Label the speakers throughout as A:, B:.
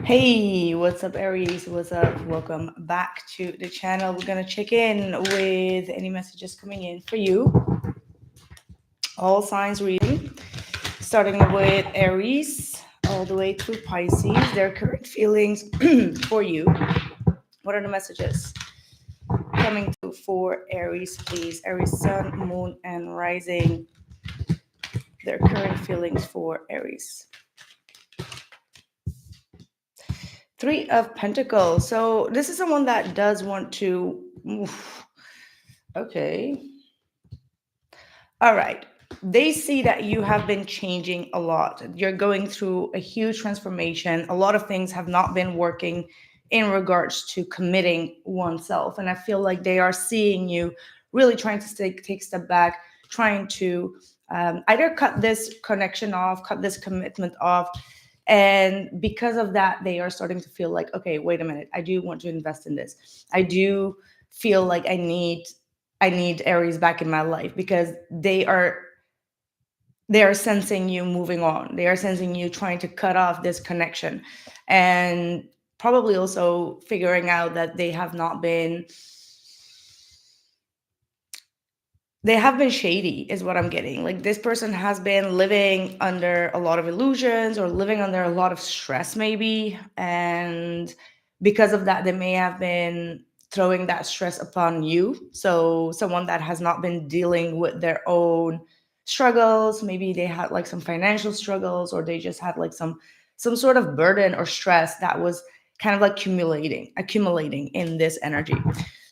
A: Hey, what's up, Aries? What's up? Welcome back to the channel. We're gonna check in with any messages coming in for you. All signs reading, starting with Aries all the way through Pisces. Their current feelings for you. What are the messages coming through for Aries, please? Aries, Sun, Moon, and Rising. Their current feelings for Aries. Three of Pentacles. So this is someone that does want to. Okay. All right. They see that you have been changing a lot. You're going through a huge transformation. A lot of things have not been working in regards to committing oneself. And I feel like they are seeing you really trying to take a step back, trying to either cut this connection off, cut this commitment off. And because of that, they are starting to feel like, okay, wait a minute, I do want to invest in this. I do feel like I need Aries back in my life, because they are sensing you moving on. They are sensing you trying to cut off this connection, and probably also figuring out that they have been shady, is what I'm getting. Like, this person has been living under a lot of illusions or living under a lot of stress, maybe. And because of that, they may have been throwing that stress upon you. So someone that has not been dealing with their own struggles, maybe they had like some financial struggles, or they just had like some sort of burden or stress that was kind of like accumulating in this energy.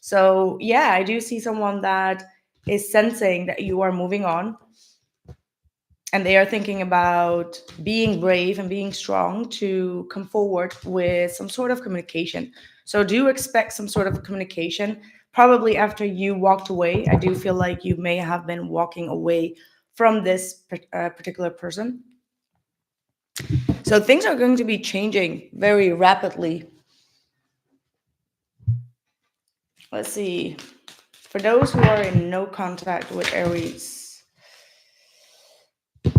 A: So yeah, I do see someone that is sensing that you are moving on, and they are thinking about being brave and being strong to come forward with some sort of communication. So do expect some sort of communication probably after you walked away. I do feel like you may have been walking away from this particular person. So things are going to be changing very rapidly. Let's see. For those who are in no contact with Aries,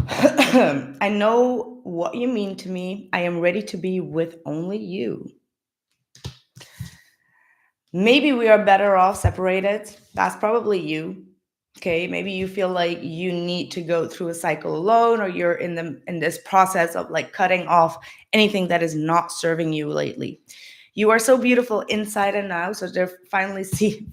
A: I know what you mean to me. I am ready to be with only you. Maybe we are better off separated. That's probably you. Okay, maybe you feel like you need to go through a cycle alone, or you're in this process of like cutting off anything that is not serving you lately. You are so beautiful inside and out. So they're finally seeing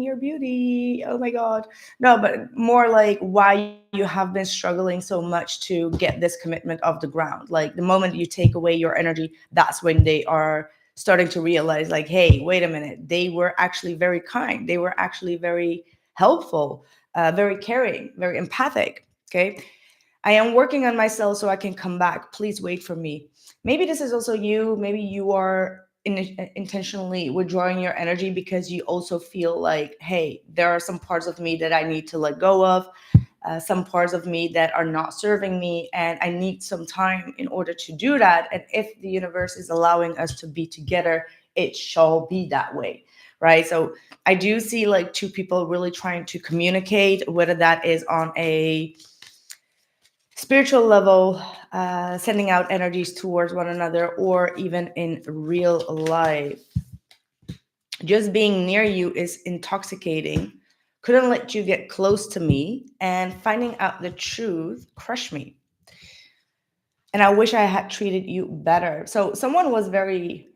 A: your beauty. Oh my God. No, but more like why you have been struggling so much to get this commitment off the ground. Like, the moment you take away your energy, that's when they are starting to realize, like, hey, wait a minute. They were actually very kind. They were actually very helpful, very caring, very empathic. Okay. I am working on myself so I can come back. Please wait for me. Maybe this is also you. Maybe you are intentionally withdrawing your energy because you also feel like, hey, there are some parts of me that I need to let go of, some parts of me that are not serving me, and I need some time in order to do that. And if the universe is allowing us to be together, it shall be that way. Right. So I do see like two people really trying to communicate, whether that is on a spiritual level, sending out energies towards one another, or even in real life. Just being near you is intoxicating. Couldn't let you get close to me, and finding out the truth crushed me. And I wish I had treated you better. So someone was very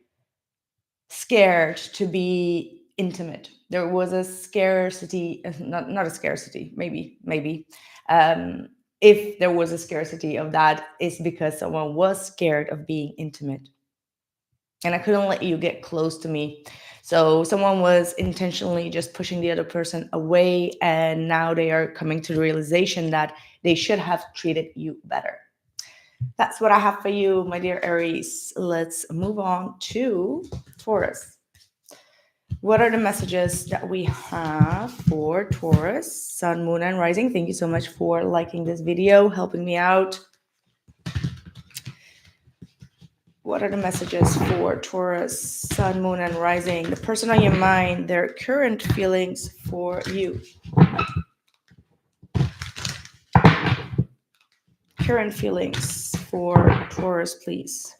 A: scared to be intimate. There was a scarcity, not a scarcity, maybe. If there was a scarcity of that, it's because someone was scared of being intimate. And I couldn't let you get close to me. So someone was intentionally just pushing the other person away, and now they are coming to the realization that they should have treated you better. That's what I have for you, my dear Aries. Let's move on to Taurus. What are the messages that we have for Taurus, Sun, Moon, and Rising? Thank you so much for liking this video, helping me out. What are the messages for Taurus, Sun, Moon, and Rising? The person on your mind, their current feelings for you. Current feelings for Taurus, please.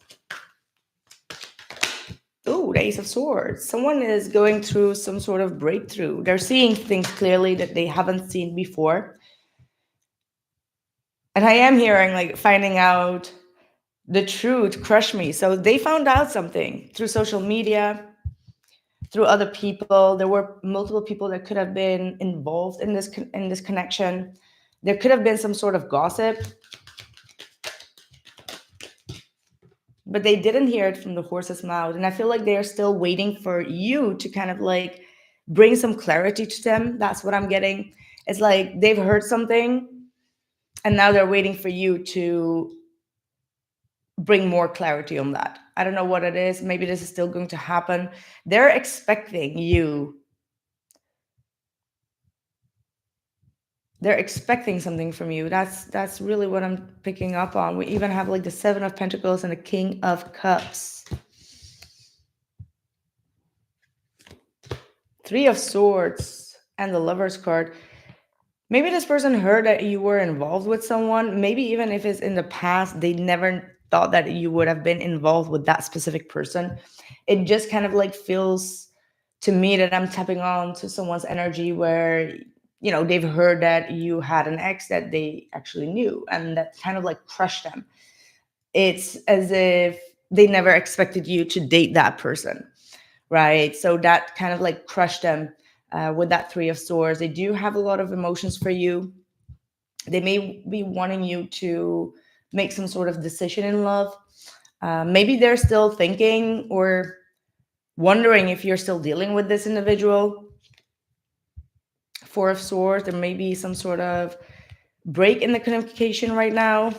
A: the Ace of Swords. Someone is going through some sort of breakthrough. They're seeing things clearly that they haven't seen before. And I am hearing like finding out the truth crush me. So they found out something through social media, through other people. There were multiple people that could have been involved in this connection. There could have been some sort of gossip, but they didn't hear it from the horse's mouth. And I feel like they're still waiting for you to kind of like bring some clarity to them. That's what I'm getting. It's like they've heard something and now they're waiting for you to bring more clarity on that. I don't know what it is. Maybe this is still going to happen. They're expecting you. They're expecting something from you. That's really what I'm picking up on. We even have like the Seven of Pentacles and the King of Cups. Three of Swords and the Lover's card. Maybe this person heard that you were involved with someone. Maybe even if it's in the past, they never thought that you would have been involved with that specific person. It just kind of like feels to me that I'm tapping on to someone's energy where, you know, they've heard that you had an ex that they actually knew and that kind of like crushed them. It's as if they never expected you to date that person, right? So that kind of like crushed them with that Three of Swords. They do have a lot of emotions for you. They may be wanting you to make some sort of decision in love. Maybe they're still thinking or wondering if you're still dealing with this individual. Four of Swords, there may be some sort of break in the communication right now.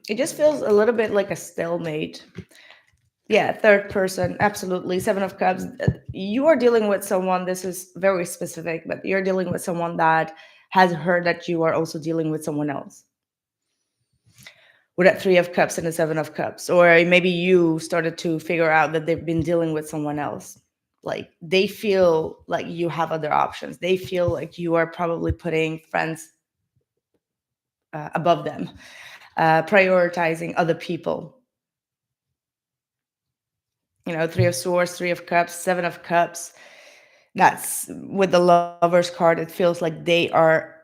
A: It just feels a little bit like a stalemate. Yeah, third person, absolutely. Seven of Cups. You are dealing with someone, this is very specific, but you're dealing with someone that has heard that you are also dealing with someone else. With that Three of Cups and the Seven of Cups. Or maybe you started to figure out that they've been dealing with someone else. Like they feel like you have other options. They feel like you are probably putting friends above them, prioritizing other people. You know, Three of Swords, Three of Cups, Seven of Cups. That's with the Lover's card. It feels like they are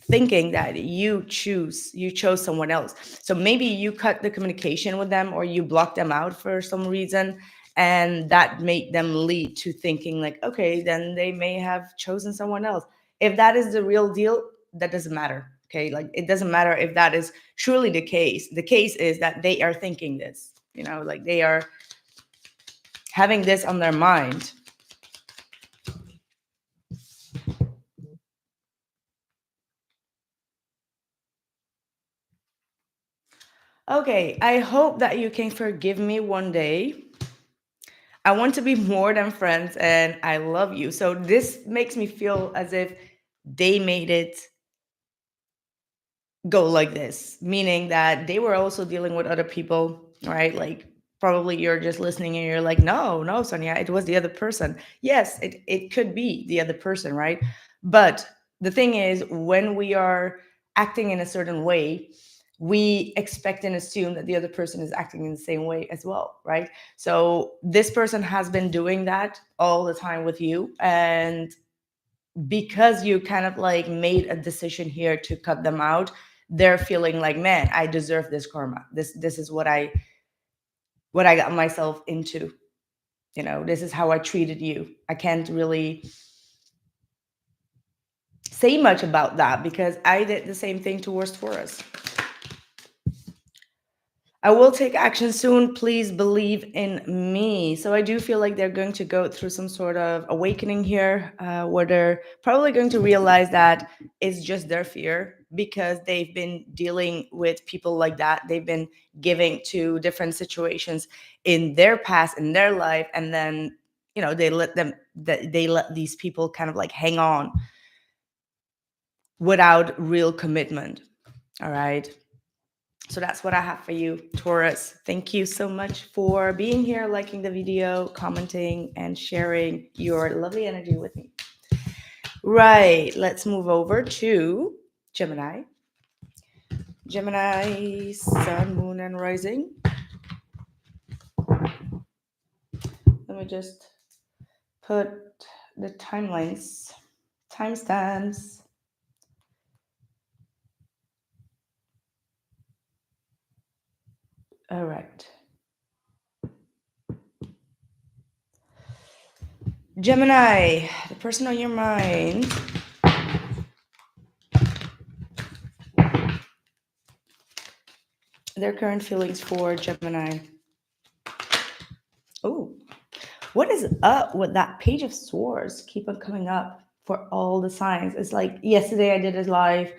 A: thinking that you chose someone else. So maybe you cut the communication with them or you block them out for some reason. And that made them lead to thinking like, okay, then they may have chosen someone else. If that is the real deal, that doesn't matter. Okay. Like it doesn't matter if that is truly the case. The case is that they are thinking this, you know, like they are having this on their mind. Okay, I hope that you can forgive me one day. I want to be more than friends and I love you. So this makes me feel as if they made it go like this, meaning that they were also dealing with other people, right? Like probably you're just listening and you're like, no, Sonia, it was the other person. Yes, it could be the other person, right? But the thing is, when we are acting in a certain way, we expect and assume that the other person is acting in the same way as well, right? So this person has been doing that all the time with you. And because you kind of like made a decision here to cut them out, they're feeling like, man, I deserve this karma. This is what I got myself into. You know, this is how I treated you. I can't really say much about that because I did the same thing towards Taurus. I will take action soon. Please believe in me. So I do feel like they're going to go through some sort of awakening here, where they're probably going to realize that it's just their fear because they've been dealing with people like that. They've been giving to different situations in their past, in their life, and then, you know, they let these people kind of like hang on without real commitment. All right. So that's what I have for you, Taurus. Thank you so much for being here, liking the video, commenting, and sharing your lovely energy with me. Right, let's move over to Gemini. Gemini, Sun, Moon, and Rising. me just put the timelines, timestamps. All right. Gemini, the person on your mind. Their current feelings for Gemini. Oh, what is up with that Page of Swords? Keep on coming up for all the signs. It's like yesterday I did it live,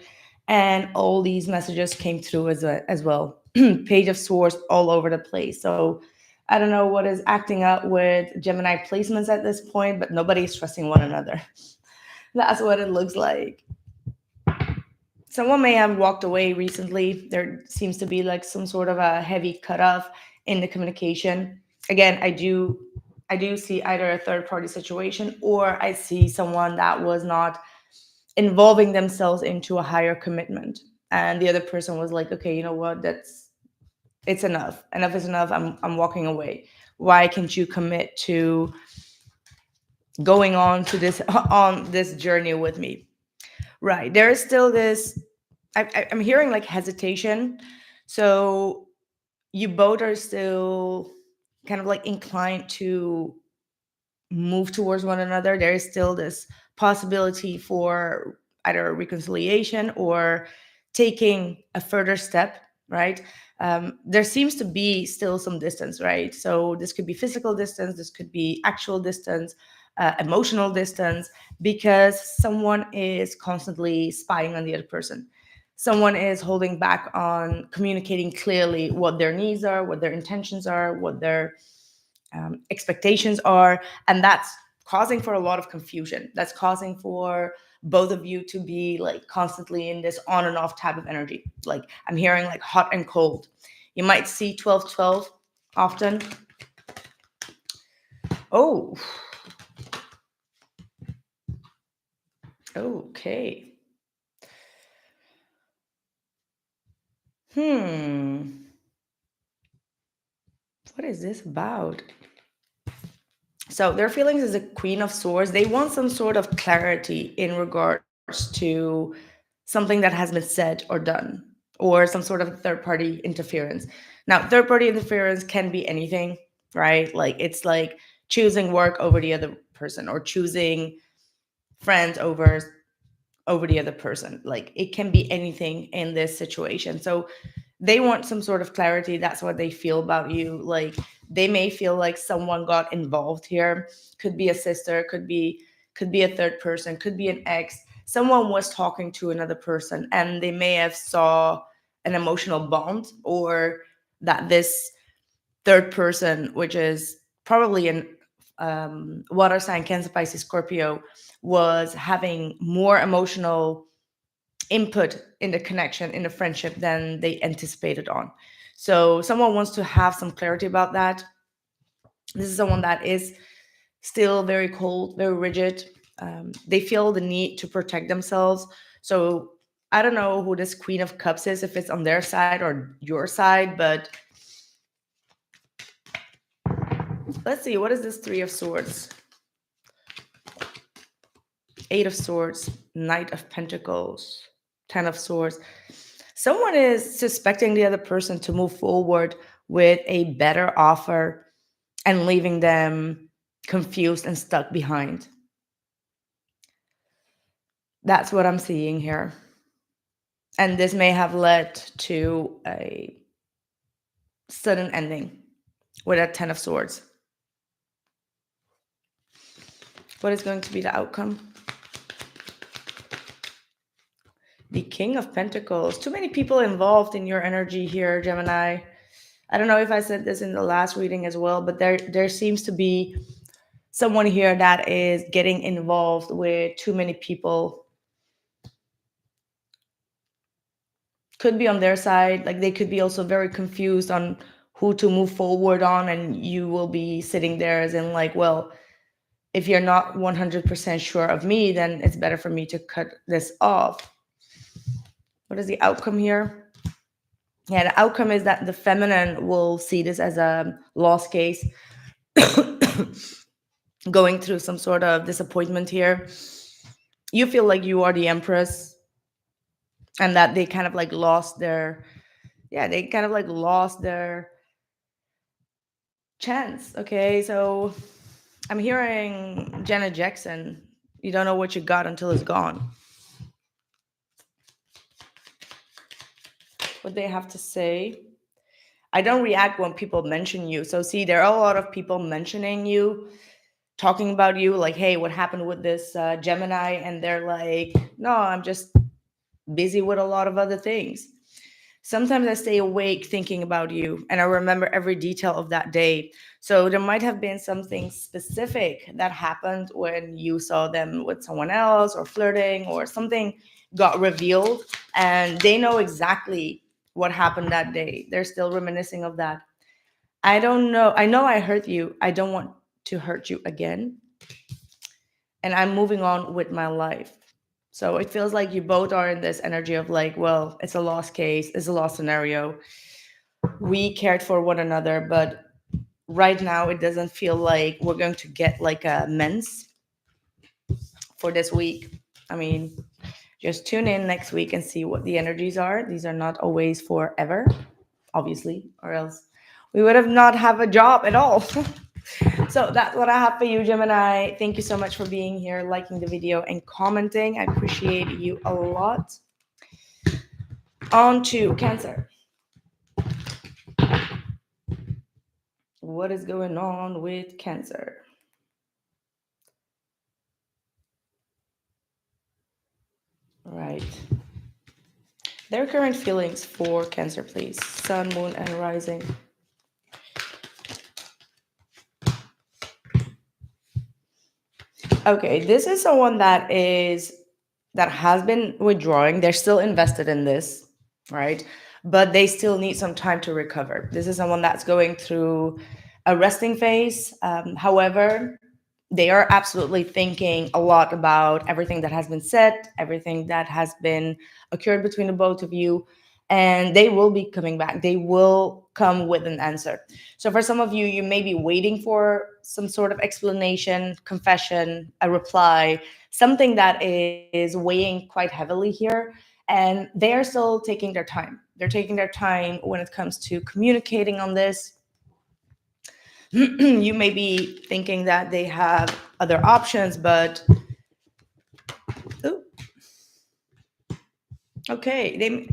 A: and all these messages came through as well. Page of Swords all over the place. So I don't know what is acting up with Gemini placements at this point, but nobody's trusting one another. That's what it looks like. Someone may have walked away recently. There seems to be like some sort of a heavy cutoff in the communication. Again, I do see either a third party situation, or I see someone that was not involving themselves into a higher commitment. And the other person was like, okay, you know what? It's enough. Enough is enough. I'm walking away. Why can't you commit to going on to this on this journey with me? Right. There is still this I'm hearing like hesitation. So you both are still kind of like inclined to move towards one another. There is still this possibility for either reconciliation or taking a further step, right? There seems to be still some distance, right? So this could be physical distance, this could be actual distance, emotional distance, because someone is constantly spying on the other person. Someone is holding back on communicating clearly what their needs are, what their intentions are, what their expectations are, and that's causing for a lot of confusion. That's causing for both of you to be like constantly in this on and off type of energy. Like I'm hearing like hot and cold. You might see 12-12 often. Oh, okay. What is this about? So their feelings is a Queen of Swords. They want some sort of clarity in regards to something that has been said or done, or some sort of third party interference. Now, third party interference can be anything, right? Like it's like choosing work over the other person, or choosing friends over the other person. Like it can be anything in this situation. So they want some sort of clarity. That's what they feel about you. Like they may feel like someone got involved here. Could be a sister, could be a third person, could be an ex. Someone was talking to another person and they may have saw an emotional bond, or that this third person, which is probably an water sign, Cancer, Pisces, Scorpio, was having more emotional input in the connection, in the friendship, than they anticipated on. So someone wants to have some clarity about that. This is someone that is still very cold, very rigid. They feel the need to protect themselves. So I don't know who this Queen of Cups is, if it's on their side or your side, but let's see. What is this Three of Swords? Eight of Swords, Knight of Pentacles, Ten of Swords. Someone is suspecting the other person to move forward with a better offer and leaving them confused and stuck behind. That's what I'm seeing here. And this may have led to a sudden ending with a Ten of Swords. What is going to be the outcome? The King of Pentacles. Too many people involved in your energy here, Gemini. I don't know if I said this in the last reading as well, but there seems to be someone here that is getting involved with too many people. Could be on their side. Like they could be also very confused on who to move forward on, and you will be sitting there as in like, well, if you're not 100% sure of me, then it's better for me to cut this off. What is the outcome here? Yeah, the outcome is that the feminine will see this as a lost case. going through some sort of disappointment here. You feel like you are the empress, and that they kind of like lost their, yeah, they kind of like lost their chance. Okay, so I'm hearing Janet Jackson, you don't know what you got until it's gone. What they have to say. I don't react when people mention you. So see, there are a lot of people mentioning you, talking about you, like, hey, what happened with this Gemini? And they're like, no, I'm just busy with a lot of other things. Sometimes I stay awake thinking about you and I remember every detail of that day. So there might have been something specific that happened when you saw them with someone else or flirting, or something got revealed and they know exactly what happened that day. They're still reminiscing of that. I don't know. I know I hurt you. I don't want to hurt you again. And I'm moving on with my life. So it feels like you both are in this energy of like, well, it's a lost case, it's a lost scenario. We cared for one another, but right now it doesn't feel like we're going to get like a mens for this week. I mean, just tune in next week and see what the energies are. These are not always forever, obviously, or else we would have not have a job at all. So that's what I have for you, Gemini. Thank you so much for being here, liking the video, and commenting. I appreciate you a lot. On to Cancer. What is going on with Cancer? Right. Their current feelings for Cancer, please. Sun, Moon, and Rising. Okay, this is someone that has been withdrawing. They're still invested in this, right? But they still need some time to recover. This is someone that's going through a resting phase. However, they are absolutely thinking a lot about everything that has been said, everything that has been occurred between the both of you, and they will be coming back. They will come with an answer. So for some of you, you may be waiting for some sort of explanation, confession, a reply, something that is weighing quite heavily here. And they are still taking their time. They're taking their time when it comes to communicating on this. You may be thinking that they have other options, but ooh, okay,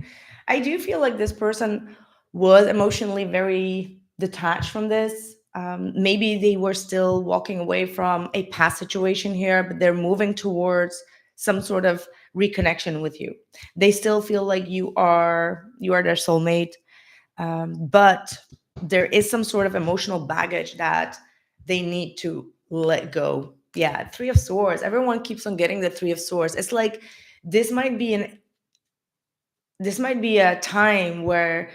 A: I do feel like this person was emotionally very detached from this. Maybe they were still walking away from a past situation here, but they're moving towards some sort of reconnection with you. They still feel like you are their soulmate, but there is some sort of emotional baggage that they need to let go. Yeah, Three of Swords. Everyone keeps on getting the Three of Swords. It's like this might be an this might be a time where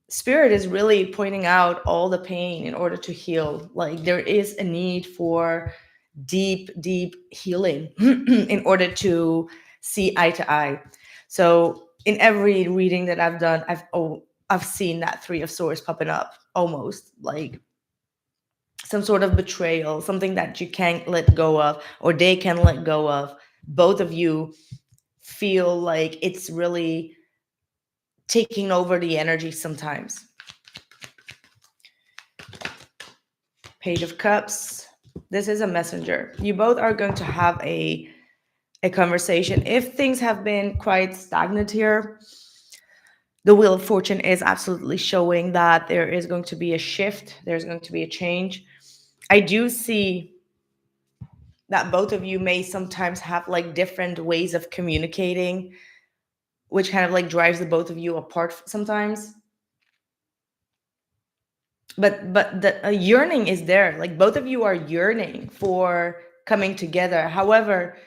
A: spirit is really pointing out all the pain in order to heal. Like there is a need for deep healing in order to see eye to eye. So in every reading that I've done, I've seen that Three of Swords popping up, almost like some sort of betrayal, something that you can't let go of, or they can let go of. Both of you feel like it's really taking over the energy sometimes. Page of Cups. This is a messenger. You both are going to have a conversation. If things have been quite stagnant here, the Wheel of Fortune is absolutely showing that there is going to be a shift. There's going to be a change. I do see that both of you may sometimes have like different ways of communicating, which kind of like drives the both of you apart sometimes. But the yearning is there. Like both of you are yearning for coming together. However,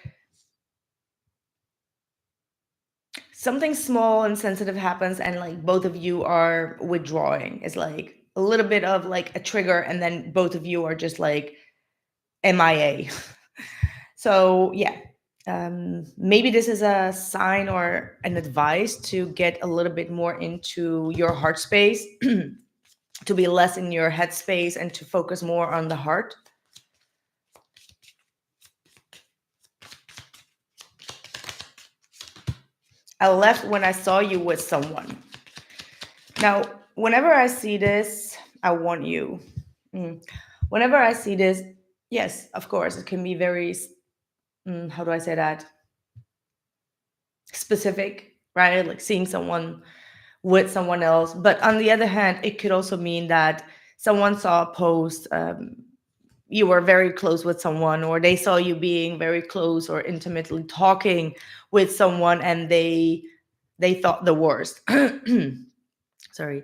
A: something small and sensitive happens and like both of you are withdrawing. It's like a little bit of like a trigger, and then both of you are just like MIA. So yeah, maybe this is a sign or an advice to get a little bit more into your heart space. to be less in your headspace and to focus more on the heart. I left when I saw you with someone. Now, whenever I see this, I want you. Whenever I see this, yes, of course, it can be very, how do I say that? Specific, right? Like seeing someone with someone else. But on the other hand, it could also mean that someone saw a post, you were very close with someone, or they saw you being very close or intimately talking with someone, and they thought the worst. Sorry.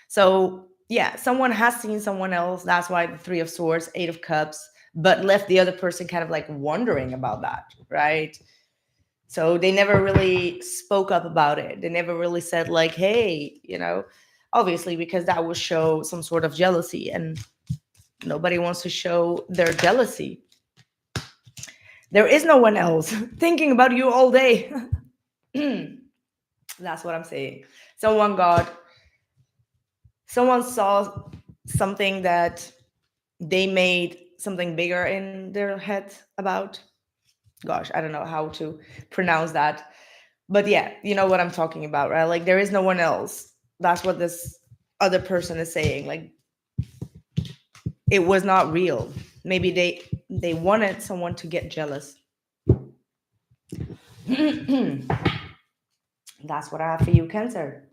A: So yeah, someone has seen someone else. That's why the Three of Swords, Eight of Cups, but left the other person kind of like wondering about that, right? So they never really spoke up about it. They never really said like, hey, obviously, because that would show some sort of jealousy, and nobody wants to show their jealousy. There is no one else thinking about you all day. That's what I'm saying. Someone saw something that they made something bigger in their head about. Gosh, I don't know how to pronounce that. But yeah, you know what I'm talking about, right? Like there is no one else. That's what this other person is saying. Like it was not real. Maybe they wanted someone to get jealous. That's what I have for you, Cancer.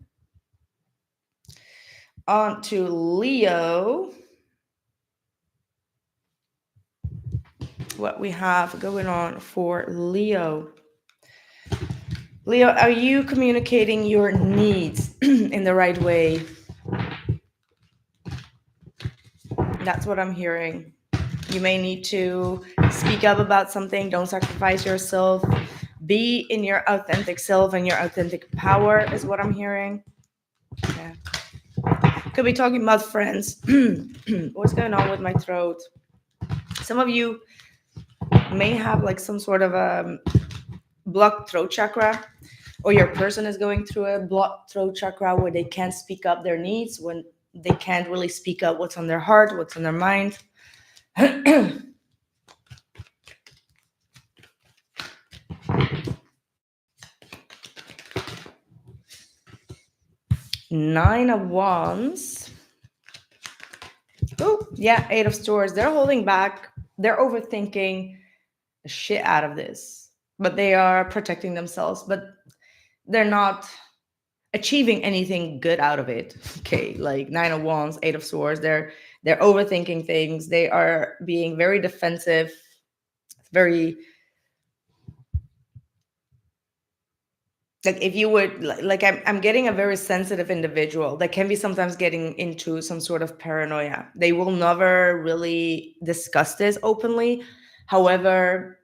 A: On to Leo. What we have going on for Leo. Leo, are you communicating your needs in the right way? That's what I'm hearing. You may need to speak up about something. Don't sacrifice yourself. Be in your authentic self and your authentic power is what I'm hearing. Yeah. Could be talking about friends. What's going on with my throat? Some of you may have like some sort of a blocked throat chakra, or your person is going through a blocked throat chakra where they can't speak up their needs, when they can't really speak up what's on their heart, what's on their mind. Nine of Wands. Oh, yeah, Eight of Swords. They're holding back. They're overthinking the shit out of this, but they are protecting themselves, but they're not achieving anything good out of it. Okay, like Nine of Wands, Eight of Swords. They're overthinking things. They are being very defensive, very like if you would like I'm getting a very sensitive individual that can be sometimes getting into some sort of paranoia. They will never really discuss this openly. However,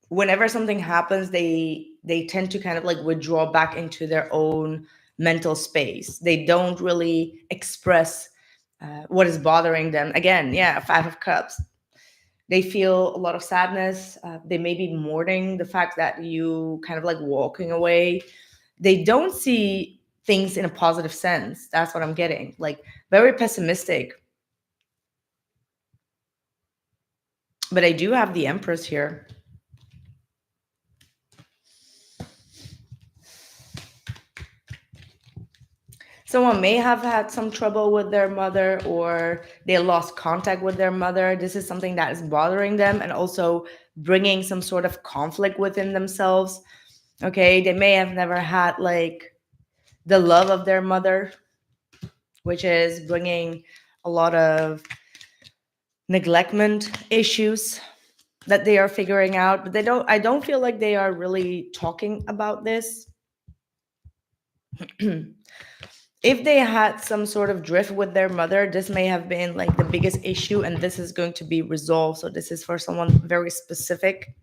A: whenever something happens, they tend to kind of like withdraw back into their own mental space. They don't really express what is bothering them. Again, yeah, Five of Cups. They feel a lot of sadness. They may be mourning the fact that you kind of like walking away. They don't see things in a positive sense. That's what I'm getting. Like very pessimistic. But I do have the Empress here. Someone may have had some trouble with their mother, or they lost contact with their mother. This is something that is bothering them and also bringing some sort of conflict within themselves. Okay, they may have never had like the love of their mother, which is bringing a lot of neglectment issues that they are figuring out. But I don't feel like they are really talking about this. If they had some sort of drift with their mother, this may have been like the biggest issue, and this is going to be resolved. So this is for someone very specific.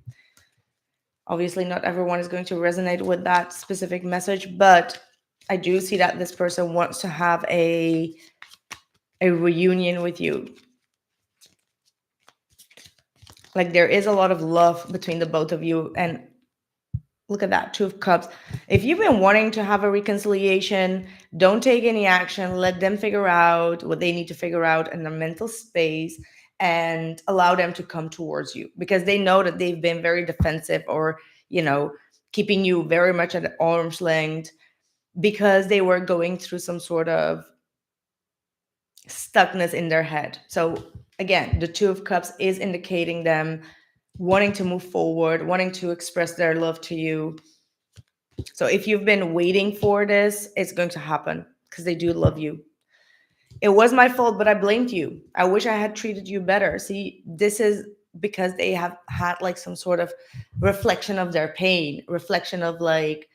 A: Obviously, not everyone is going to resonate with that specific message, but I do see that this person wants to have a reunion with you. Like there is a lot of love between the both of you, and Look at that, Two of Cups. If you've been wanting to have a reconciliation, don't take any action. Let them figure out what they need to figure out in their mental space and allow them to come towards you, because they know that they've been very defensive, or, keeping you very much at arm's length, because they were going through some sort of stuckness in their head. So again, the Two of Cups is indicating them wanting to move forward, wanting to express their love to you. So if you've been waiting for this, it's going to happen, because they do love you. It was my fault, but I blamed you. I wish I had treated you better. See, this is because they have had like some sort of reflection of their pain, reflection of like,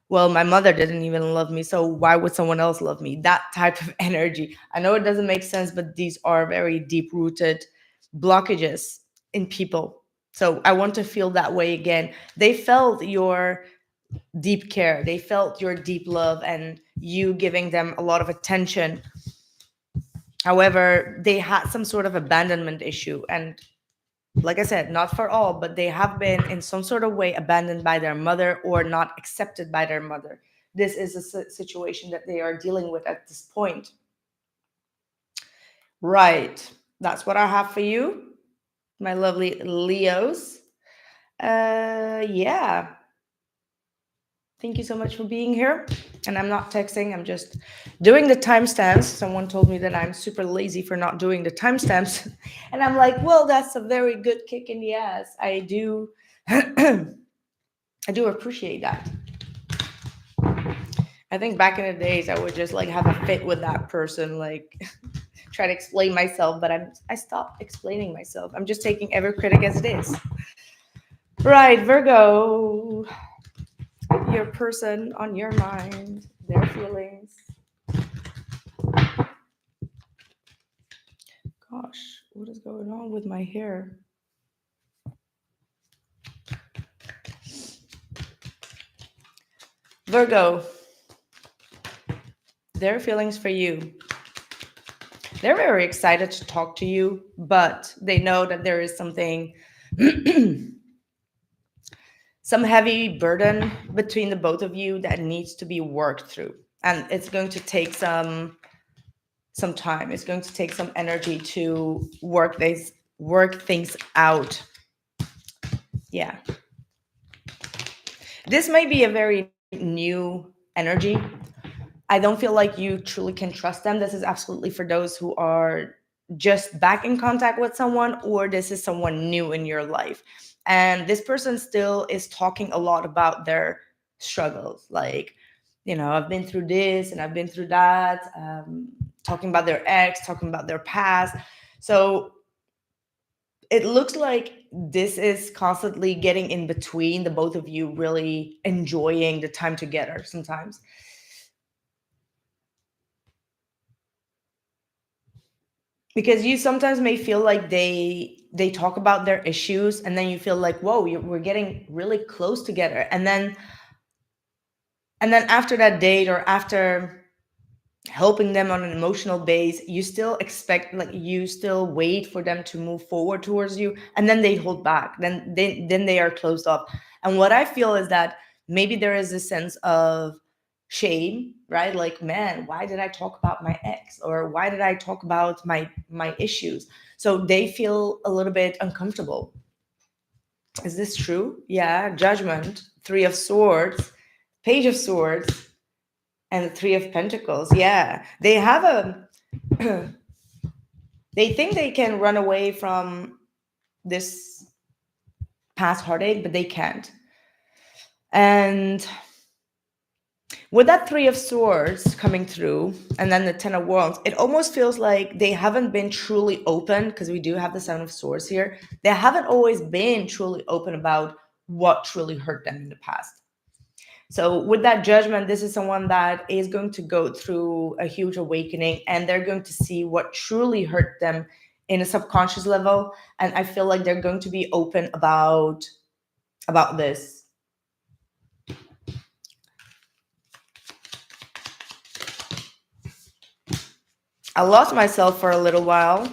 A: well, my mother didn't even love me, so why would someone else love me? That type of energy. I know it doesn't make sense, but these are very deep rooted blockages in people. So I want to feel that way again. They felt your deep care, they felt your deep love, and you giving them a lot of attention. However, they had some sort of abandonment issue. And like I said, not for all, but they have been in some sort of way abandoned by their mother or not accepted by their mother. This is a situation that they are dealing with at this point. Right. That's what I have for you, my lovely Leos. Yeah. Thank you so much for being here. And I'm not texting, I'm just doing the timestamps. Someone told me that I'm super lazy for not doing the timestamps. And I'm like, well, that's a very good kick in the ass. I do I do appreciate that. I think back in the days I would just like have a fit with that person, like try to explain myself, but I stopped explaining myself. I'm just taking every critic as it is. Right, Virgo. Your person on your mind, their feelings. Gosh, what is going on with my hair? Virgo, their feelings for you. They're very excited to talk to you, but they know that there is something, some heavy burden between the both of you that needs to be worked through. And it's going to take some time. It's going to take some energy to work things out. Yeah. This might be a very new energy. I don't feel like you truly can trust them. This is absolutely for those who are just back in contact with someone, or this is someone new in your life. And this person still is talking a lot about their struggles. Like, I've been through this and I've been through that, talking about their ex, talking about their past. So it looks like this is constantly getting in between the both of you, really enjoying the time together sometimes. Because you sometimes may feel like they talk about their issues, and then you feel like, whoa, we're getting really close together, and then after that date, or after helping them on an emotional base, you still expect, like, you still wait for them to move forward towards you, and then they hold back, then they are closed off. And what I feel is that maybe there is a sense of shame, right? Like, man, why did I talk about my ex, or why did I talk about my issues? So they feel a little bit uncomfortable. Is this true? Yeah. Judgment, Three of Swords, Page of Swords, and the Three of Pentacles. Yeah, they have a they think they can run away from this past heartache, but they can't. And with that Three of Swords coming through, and then the Ten of Wands, it almost feels like they haven't been truly open, because we do have the Seven of Swords here. They haven't always been truly open about what truly hurt them in the past. So with that Judgment, this is someone that is going to go through a huge awakening, and they're going to see what truly hurt them in a subconscious level. And I feel like they're going to be open about this. I lost myself for a little while.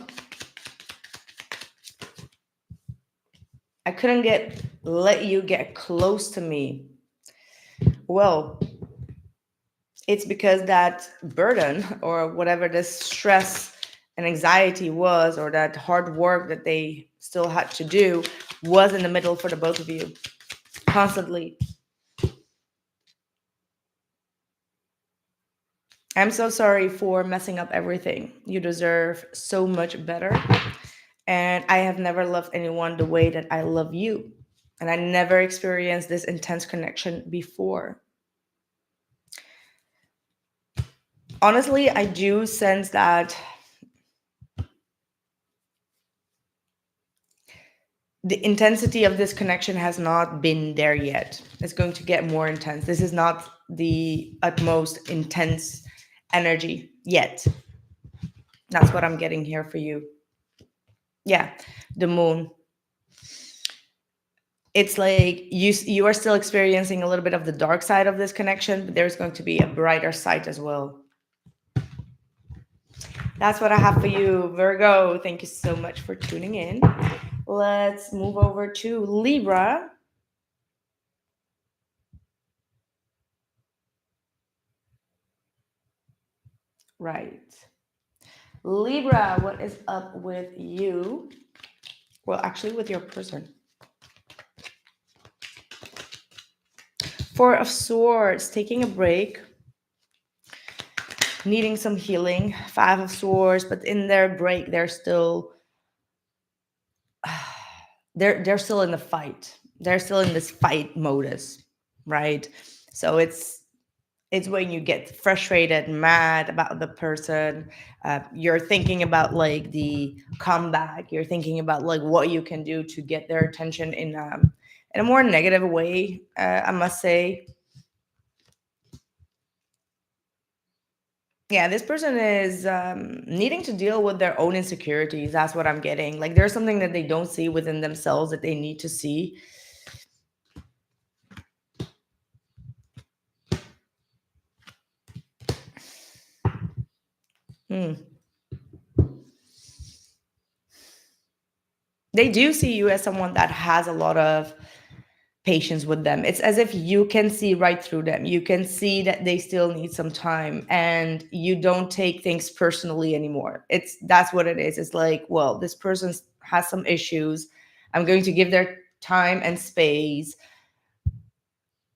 A: I couldn't let you get close to me. Well, it's because that burden or whatever the stress and anxiety was, or that hard work that they still had to do, was in the middle for the both of you constantly. I'm so sorry for messing up everything. You deserve so much better. And I have never loved anyone the way that I love you. And I never experienced this intense connection before. Honestly, I do sense that the intensity of this connection has not been there yet. It's going to get more intense. This is not the utmost intense energy yet. That's what I'm getting here for you. Yeah, the moon. It's like you are still experiencing a little bit of the dark side of this connection, but there's going to be a brighter side as well. That's what I have for you, Virgo. Thank you so much for tuning in. Let's move over to Libra. Right. Libra, what is up with you? Well, actually, with your person. Four of Swords, taking a break, needing some healing. Five of Swords, but in their break, they're still they're still in the fight. They're still in this fight modus, right? So it's when you get frustrated, mad about the person. You're thinking about like the comeback. You're thinking about like what you can do to get their attention in a more negative way. I must say. Yeah, this person is needing to deal with their own insecurities. That's what I'm getting. Like there's something that they don't see within themselves that they need to see. Hmm. They do see you as someone that has a lot of patience with them. It's as if you can see right through them. You can see that they still need some time, and you don't take things personally anymore. That's what it is. It's like, well, this person has some issues. I'm going to give their time and space.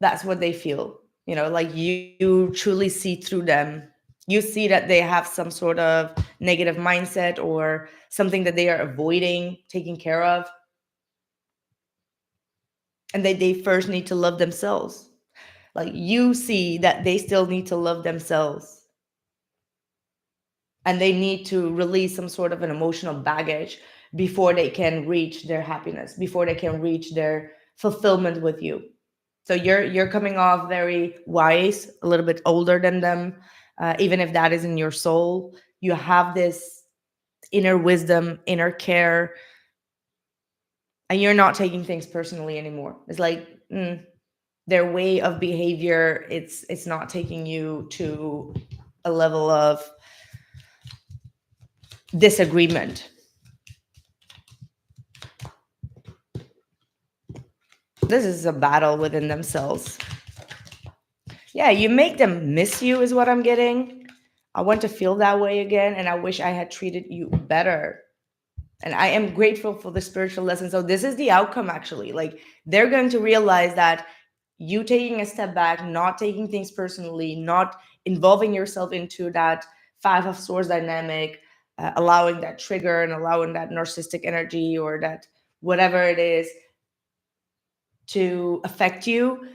A: That's what they feel. Like you truly see through them. You see that they have some sort of negative mindset or something that they are avoiding taking care of, and they first need to love themselves. Like you see that they still need to love themselves, and they need to release some sort of an emotional baggage before they can reach their happiness, before they can reach their fulfillment with you. So you're coming off very wise, a little bit older than them, even if that is in your soul. You have this inner wisdom, inner care, and you're not taking things personally anymore. It's like their way of behavior. It's not taking you to a level of disagreement. This is a battle within themselves. Yeah, you make them miss you is what I'm getting. I want to feel that way again, and I wish I had treated you better. And I am grateful for the spiritual lesson. So this is the outcome, actually. Like they're going to realize that you taking a step back, not taking things personally, not involving yourself into that Five of Swords dynamic, allowing that trigger and allowing that narcissistic energy or that whatever it is to affect you,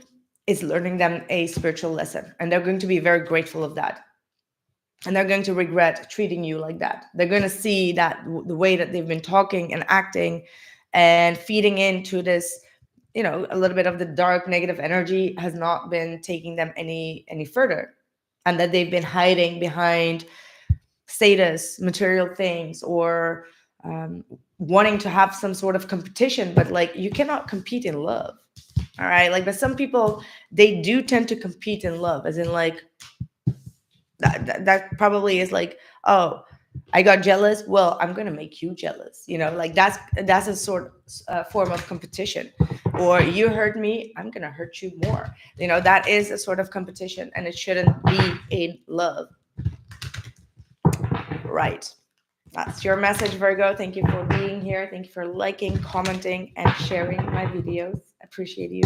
A: is learning them a spiritual lesson. And they're going to be very grateful of that. And they're going to regret treating you like that. They're going to see that the way that they've been talking and acting and feeding into this, a little bit of the dark negative energy has not been taking them any further. And that they've been hiding behind status, material things, or wanting to have some sort of competition. But like, you cannot compete in love. All right. Like, but some people, they do tend to compete in love, as in like, that probably is like, oh, I got jealous. Well, I'm gonna make you jealous. Like that's a sort form of competition. Or you hurt me, I'm gonna hurt you more. That is a sort of competition, and it shouldn't be in love, right? That's your message, Virgo. Thank you for being here. Thank you for liking, commenting, and sharing my videos. Appreciate you.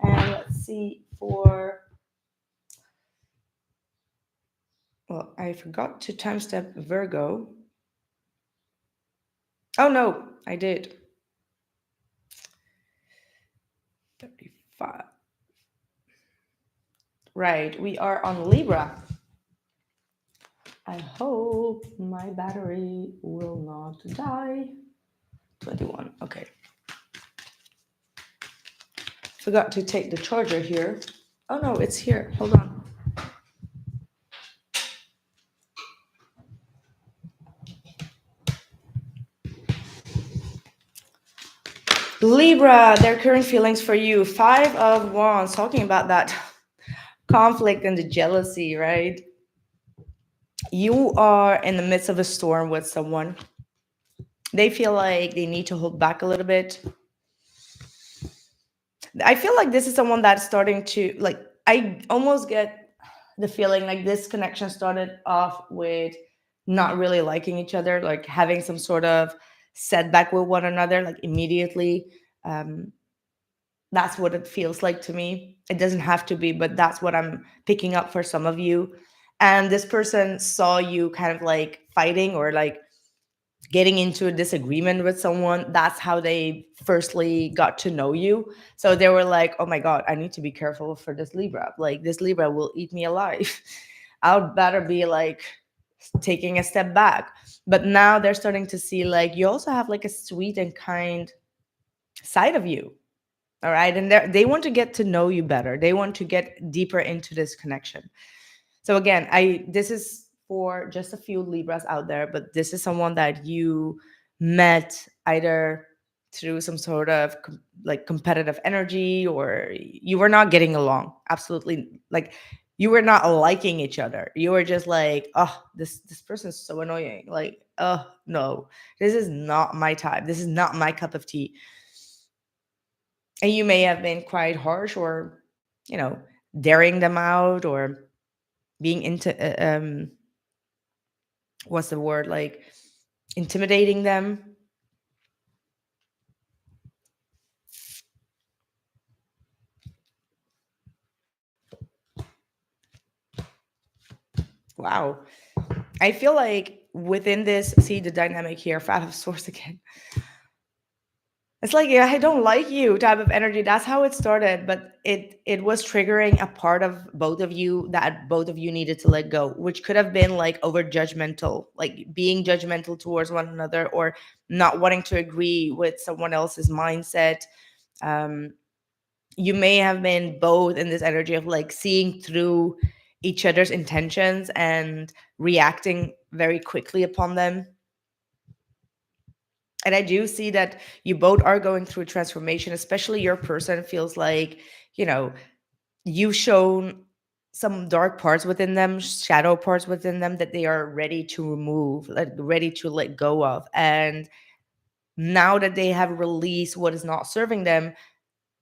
A: And let's see for. Well, I forgot to timestamp Virgo. Oh no, I did. 35. Right, we are on Libra. I hope my battery will not die. 21, okay. Forgot to take the charger here. Oh no, it's here. Hold on. Libra, their current feelings for you. 5 of Wands, talking about that conflict and the jealousy, right? You are in the midst of a storm with someone. They feel like they need to hold back a little bit. I feel like this is someone that's starting to, like, I almost get the feeling like this connection started off with not really liking each other, like having some sort of setback with one another, like immediately. Um, that's what it feels like to me. It doesn't have to be, but that's what I'm picking up for some of you. And this person saw you kind of like fighting or like getting into a disagreement with someone. That's how they firstly got to know you. So they were like, oh my God, I need to be careful for this Libra. Like, this Libra will eat me alive. I'll better be like taking a step back. But now they're starting to see like you also have like a sweet and kind side of you. All right. And they want to get to know you better. They want to get deeper into this connection. So again, this is for just a few Libras out there, but this is someone that you met either through some sort of like competitive energy, or you were not getting along. Absolutely, like you were not liking each other. You were just like, oh, this person's so annoying. Like, oh no, this is not my type. This is not my cup of tea. And you may have been quite harsh, or daring them out, or being into what's the word, like intimidating them. Wow. I feel like within this, see the dynamic here, 5 of Swords again. It's like, yeah, I don't like you type of energy. That's how it started, but it was triggering a part of both of you that both of you needed to let go, which could have been like over judgmental, like being judgmental towards one another, or not wanting to agree with someone else's mindset. Um, you may have been both in this energy of like seeing through each other's intentions and reacting very quickly upon them. And I do see that you both are going through transformation, especially your person feels like, you know, you've shown some dark parts within them, shadow parts within them that they are ready to remove, like ready to let go of. And now that they have released what is not serving them,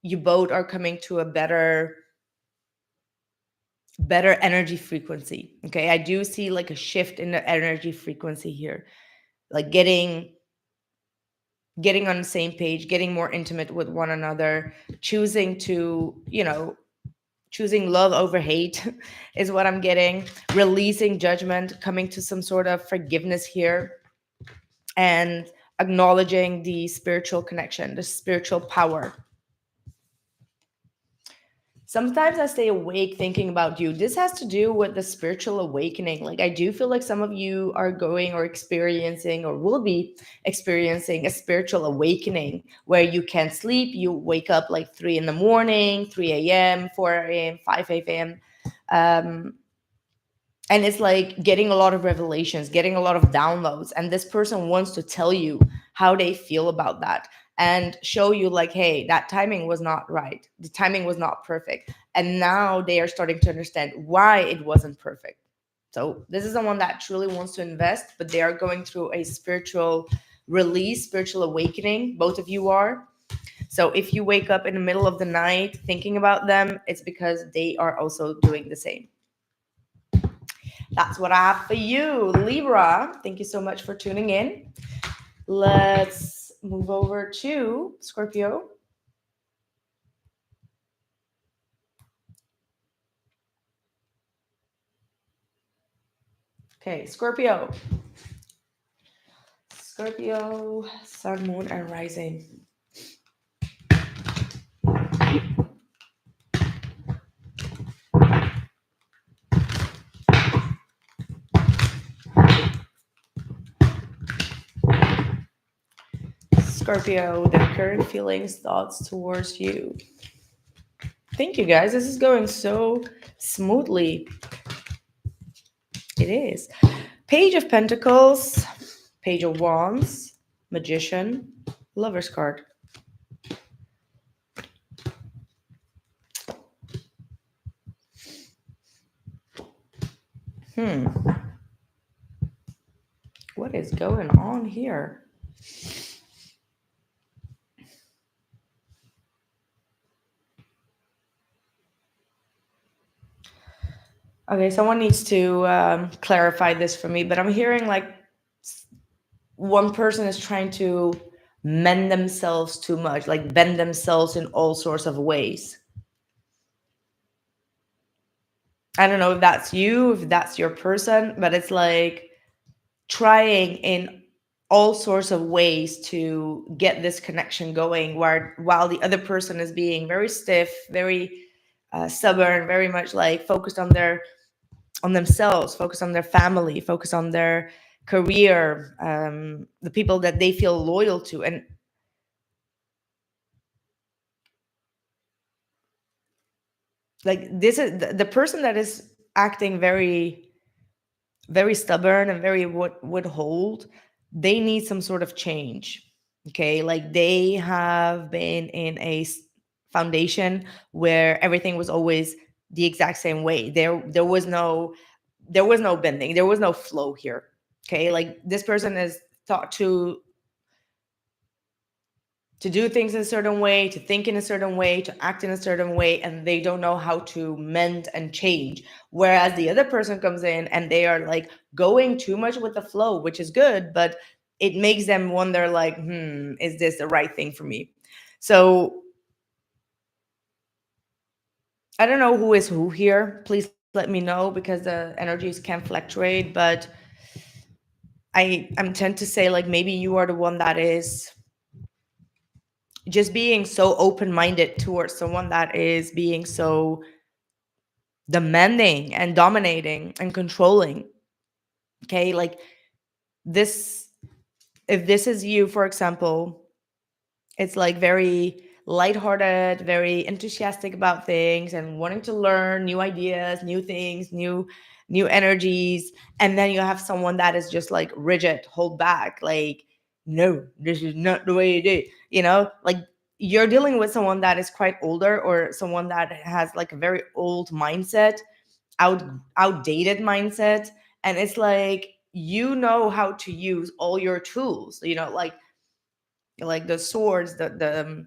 A: you both are coming to a better energy frequency. Okay, I do see like a shift in the energy frequency here, like getting on the same page, getting more intimate with one another, choosing to, choosing love over hate is what I'm getting, releasing judgment, coming to some sort of forgiveness here, and acknowledging the spiritual connection, the spiritual power. Sometimes I stay awake thinking about you. This has to do with the spiritual awakening. Like, I do feel like some of you are going or experiencing or will be experiencing a spiritual awakening where you can't sleep. You wake up like 3 in the morning, 3 a.m., 4 a.m., 5 a.m. And it's like getting a lot of revelations, getting a lot of downloads. And this person wants to tell you how they feel about that and show you like, hey, that timing was not right. The timing was not perfect. And now they are starting to understand why it wasn't perfect. So this is someone that truly wants to invest, but they are going through a spiritual release, spiritual awakening. Both of you are. So if you wake up in the middle of the night thinking about them, it's because they are also doing the same. That's what I have for you, Libra. Thank you so much for tuning in. Let's move over to Scorpio. Okay, Scorpio. Scorpio, Sun, Moon, and Rising. Scorpio, their current feelings, thoughts towards you. Thank you, guys. This is going so smoothly. It is. Page of Pentacles, Page of Wands, Magician, Lover's card. What is going on here? Okay, someone needs to clarify this for me, but I'm hearing like one person is trying to mend themselves too much, like bend themselves in all sorts of ways. I don't know if that's you, if that's your person, but it's like trying in all sorts of ways to get this connection going, while the other person is being very stiff, very stubborn, very much like focused on themselves, focused on their family, focused on their career, the people that they feel loyal to. And like this is the person that is acting very, very stubborn and very withhold. They need some sort of change. Okay, like they have been in a foundation where everything was always the exact same way. There was no bending, there was no flow here. Okay, like this person is thought to do things in a certain way, to think in a certain way, to act in a certain way, and they don't know how to mend and change. Whereas the other person comes in and they are like going too much with the flow, which is good, but it makes them wonder like, is this the right thing for me? So I don't know who is who here. Please let me know, because the energies can fluctuate, but I'm tend to say like maybe you are the one that is just being so open-minded towards someone that is being so demanding and dominating and controlling. Okay, like this, if this is you, for example, it's like very lighthearted, very enthusiastic about things and wanting to learn new ideas, new things, new energies. And then you have someone that is just like rigid, hold back, like, no, this is not the way you do it. Like you're dealing with someone that is quite older, or someone that has like a very old mindset, outdated mindset. And it's like, how to use all your tools, like the swords, the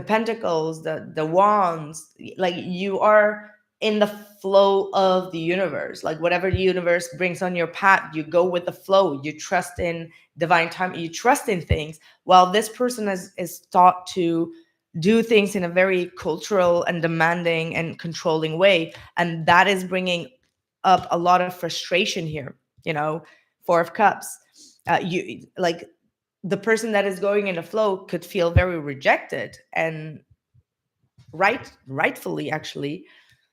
A: pentacles, the wands. Like you are in the flow of the universe. Like whatever the universe brings on your path, you go with the flow. You trust in divine time, you trust in things. While this person is taught to do things in a very cultural and demanding and controlling way, and that is bringing up a lot of frustration here. Four of Cups. You like, the person that is going in the flow could feel very rejected, and rightfully actually,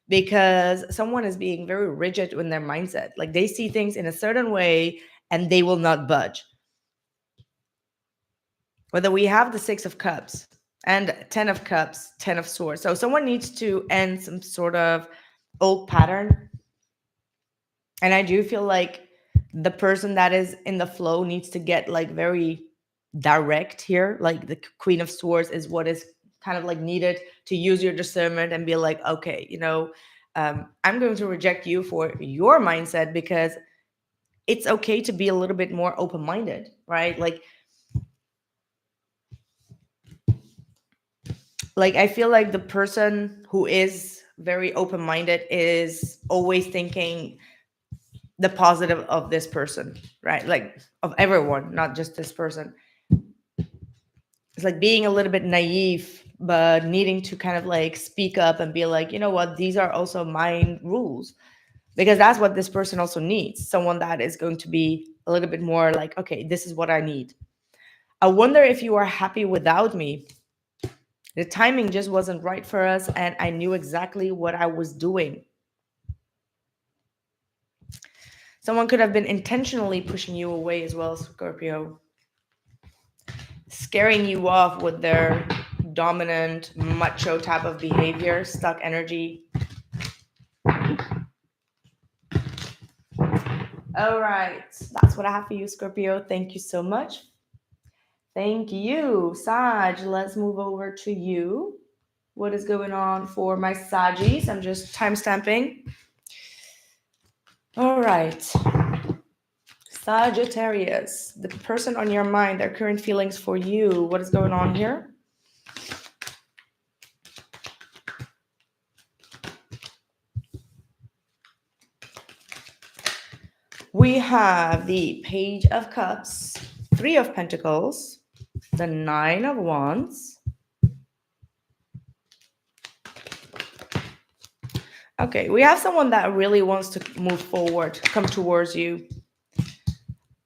A: because someone is being very rigid in their mindset. Like they see things in a certain way and they will not budge. Whether we have the Six of Cups and 10 of Cups, 10 of Swords. So someone needs to end some sort of old pattern. And I do feel like the person that is in the flow needs to get like very direct here. Like the Queen of Swords is what is kind of like needed to use your discernment and be like, okay, I'm going to reject you for your mindset, because it's okay to be a little bit more open-minded, right? Like I feel like the person who is very open-minded is always thinking the positive of this person, right? Like of everyone, not just this person. It's like being a little bit naive, but needing to kind of like speak up and be like, you know what, these are also my rules, because that's what this person also needs. Someone that is going to be a little bit more like, okay, this is what I need. I wonder if you are happy without me. The timing just wasn't right for us, and I knew exactly what I was doing. Someone could have been intentionally pushing you away as well, Scorpio, scaring you off with their dominant macho type of behavior, stuck energy. All right, that's what I have for you, Scorpio. Thank you so much. Thank you, Sag. Let's move over to you. What is going on for my Saggies? I'm just time stamping. All right. Sagittarius, the person on your mind, their current feelings for you. What is going on here? We have the Page of Cups, Three of Pentacles, the Nine of Wands. Okay, we have someone that really wants to move forward, come towards you.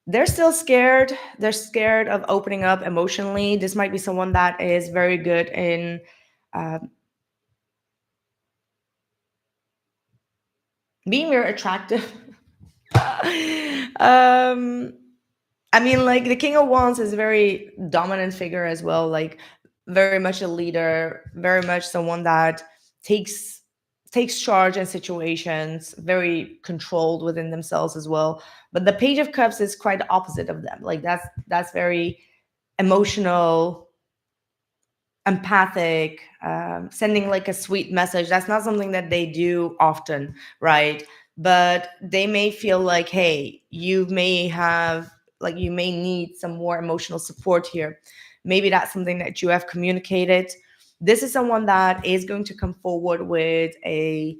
A: They're still scared. They're scared of opening up emotionally. This might be someone that is very good in being very attractive. I mean, like the King of Wands is a very dominant figure as well, like very much a leader, very much someone that takes takes charge in situations, very controlled within themselves as well. But the Page of Cups is quite the opposite of them. Like that's very emotional, empathic, sending like a sweet message. That's not something that they do often, right? But they may feel like, hey, you may have, like, you may need some more emotional support here. Maybe that's something that you have communicated. This is someone that is going to come forward with a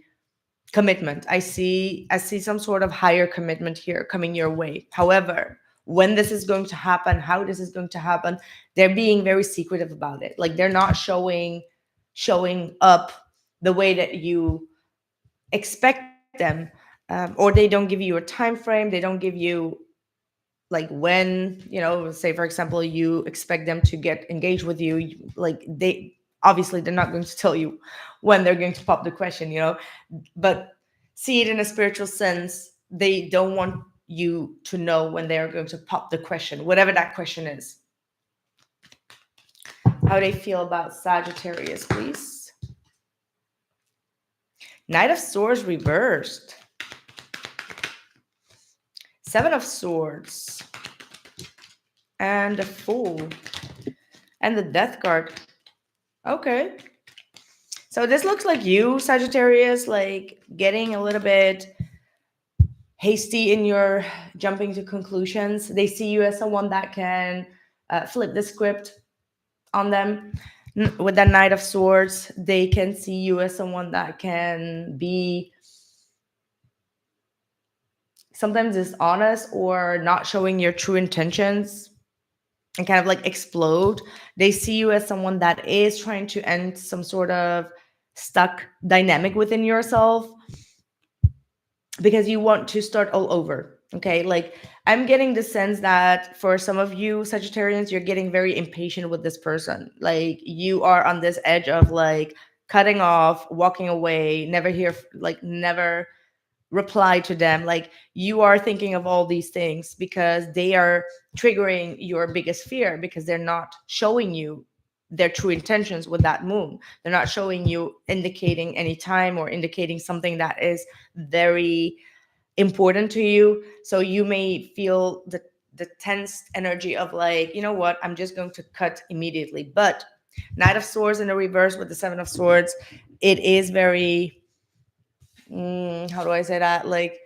A: commitment. I see some sort of higher commitment here coming your way. However, when this is going to happen, how this is going to happen, they're being very secretive about it. Like they're not showing up the way that you expect them, or they don't give you a time frame. They don't give you like when, say for example, you expect them to get engaged with you. Like they obviously they're not going to tell you when they're going to pop the question, but see it in a spiritual sense. They don't want you to know when they are going to pop the question, whatever that question is. How they feel about Sagittarius, please. Knight of Swords reversed. Seven of Swords. And the Fool. And the Death card. Okay. So this looks like you, Sagittarius, like getting a little bit hasty in your jumping to conclusions. They see you as someone that can flip the script on them. With that Knight of Swords, they can see you as someone that can be sometimes dishonest or not showing your true intentions and kind of like explode. They see you as someone that is trying to end some sort of stuck dynamic within yourself because you want to start all over. Okay, like I'm getting the sense that for some of you Sagittarians, you're getting very impatient with this person. Like you are on this edge of like cutting off, walking away, never hear, like never reply to them. Like you are thinking of all these things because they are triggering your biggest fear, because they're not showing you their true intentions with that moon. They're not showing you, indicating any time or indicating something that is very important to you. So you may feel the tense energy of like, you know what, I'm just going to cut immediately. But Knight of Swords in the reverse with the Seven of Swords, it is very how do I say that? Like,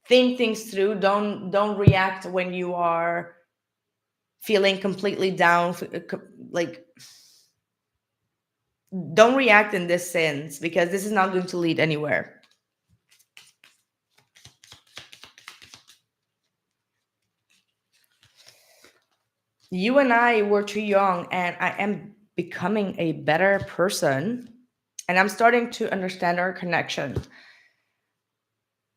A: think things through. Don't react when you are feeling completely down. Like, don't react in this sense, because this is not going to lead anywhere. You and I were too young, and I am becoming a better person, and I'm starting to understand our connection.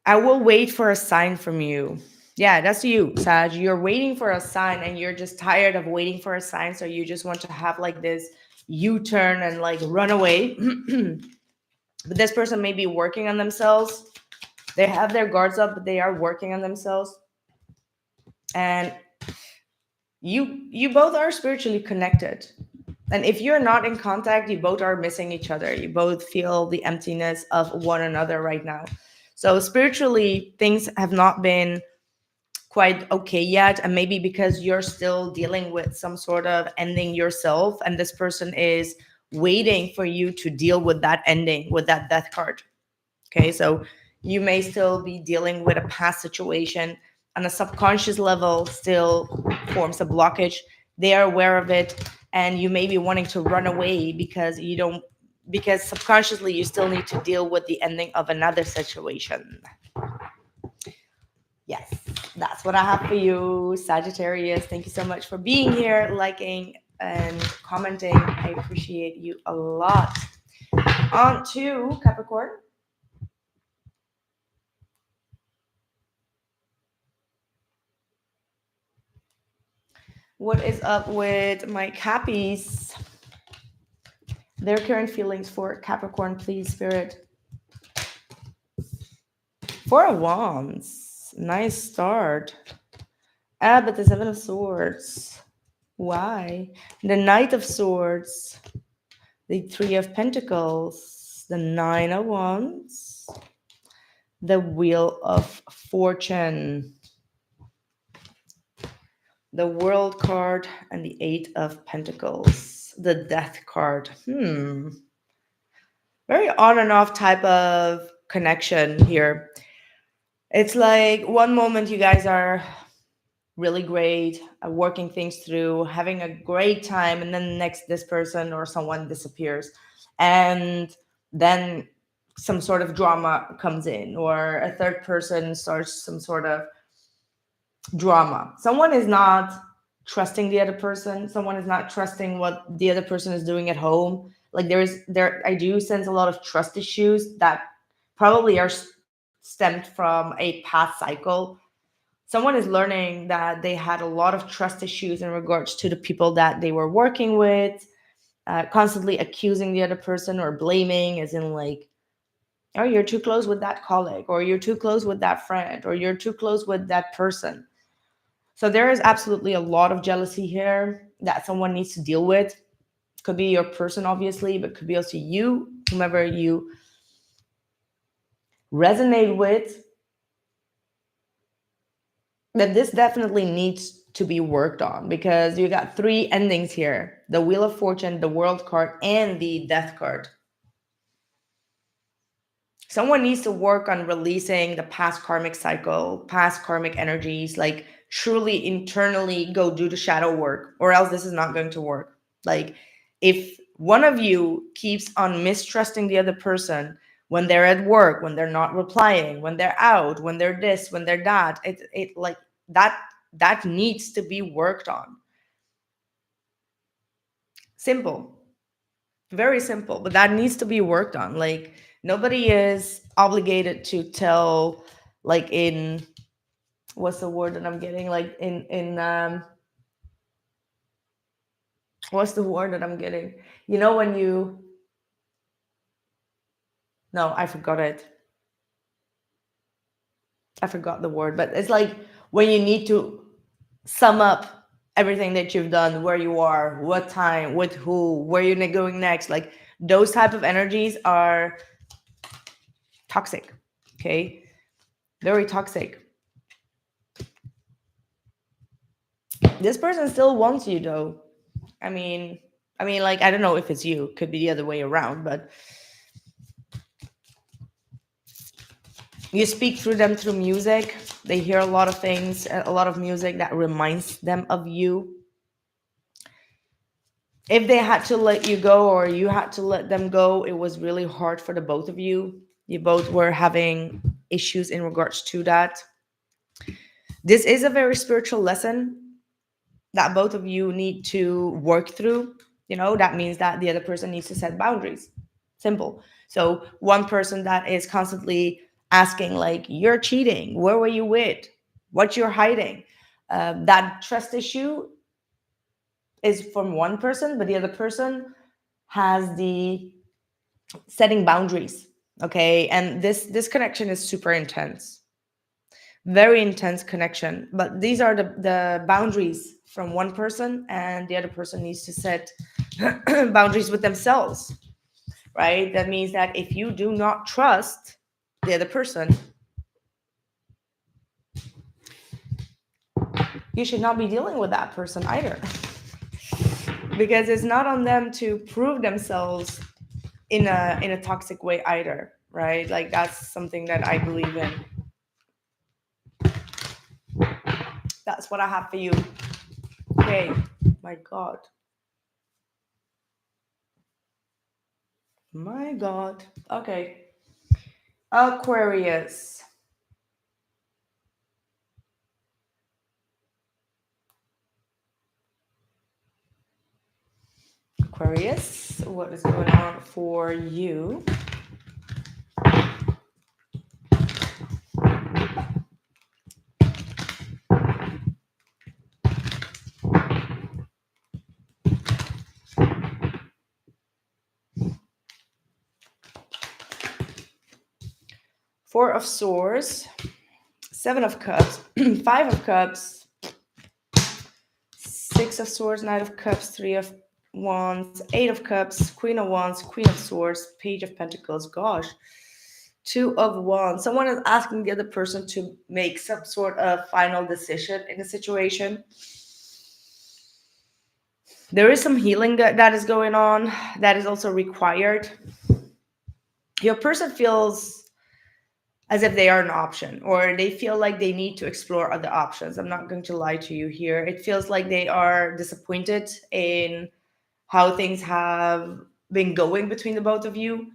A: I will wait for a sign from you. Yeah, that's you, Sag. You're waiting for a sign, and you're just tired of waiting for a sign, so you just want to have like this U-turn and like run away. But this person may be working on themselves. They have their guards up, but they are working on themselves. And you both are spiritually connected. And if you're not in contact, you both are missing each other. You both feel the emptiness of one another right now. So spiritually, things have not been quite okay yet. And maybe because you're still dealing with some sort of ending yourself, and this person is waiting for you to deal with that ending, with that death card. Okay, so you may still be dealing with a past situation on a subconscious level, still forms a blockage. They are aware of it, and you may be wanting to run away because you don't, because subconsciously you still need to deal with the ending of another situation. Yes, that's what I have for you, Sagittarius. Thank you so much for being here, liking and commenting. I appreciate you a lot. On to Capricorn. What is up with my Cappies? Their current feelings for Capricorn, please, Spirit. Four of Wands. Nice start. But the Seven of Swords. Why? The Knight of Swords. The Three of Pentacles. The Nine of Wands. The Wheel of Fortune. The World card and the Eight of Pentacles. The Death card. Very on and off type of connection here. It's like one moment you guys are really great, working things through, having a great time, and then next this person or someone disappears, and then some sort of drama comes in, or a third person starts some sort of drama. Someone is not trusting the other person. Someone is not trusting what the other person is doing at home. Like I do sense a lot of trust issues that probably are stemmed from a past cycle. Someone is learning that they had a lot of trust issues in regards to the people that they were working with, constantly accusing the other person or blaming, as in like, oh, you're too close with that colleague, or you're too close with that friend, or you're too close with that person. So there is absolutely a lot of jealousy here that someone needs to deal with. Could be your person, obviously, but could be also you, whomever you resonate with. That this definitely needs to be worked on, because you got three endings here: the Wheel of Fortune, the World card, and the Death card. Someone needs to work on releasing the past karmic cycle, past karmic energies, like truly internally go do the shadow work, or else this is not going to work. Like, if one of you keeps on mistrusting the other person when they're at work, when they're not replying, when they're out, when they're this, when they're that, it like that needs to be worked on. Simple, very simple, but that needs to be worked on. Like, nobody is obligated to tell, like, in, what's the word that I'm getting, like in what's the word that I'm getting, when you, no, I forgot it, I forgot the word, but it's like when you need to sum up everything that you've done, where you are, what time, with who, where you're going next. Like, those type of energies are toxic. Okay, very toxic. This person still wants you, though. I mean, like, I don't know if it's you, could be the other way around, but You speak through them through music. They hear a lot of things, a lot of music that reminds them of you. If they had to let you go or you had to let them go, it was really hard for the both of you. You both were having issues in regards to that. This is a very spiritual lesson that both of you need to work through. That means that the other person needs to set boundaries. Simple. So, one person that is constantly asking, like, you're cheating, where were you with, what you're hiding, that trust issue is from one person, but the other person has the setting boundaries. Okay. And this connection is super intense, very intense connection. But these are the boundaries from one person, and the other person needs to set boundaries with themselves, right? That means that if you do not trust the other person, you should not be dealing with that person either. Because it's not on them to prove themselves in a toxic way either, right? Like, that's something that I believe in. That's what I have for you. Okay. My God. My God. Okay. Aquarius. Aquarius, what is going on for you? Four of Swords, Seven of Cups, Five of Cups, Six of Swords, Knight of Cups, Three of Wands, Eight of Cups, Queen of Wands, Queen of Swords, Page of Pentacles. Gosh, Two of Wands. Someone is asking the other person to make some sort of final decision in a situation. There is some healing that is going on, that is also required. Your person feels as if they are an option, or they feel like they need to explore other options. I'm not going to lie to you here. It feels like they are disappointed in how things have been going between the both of you.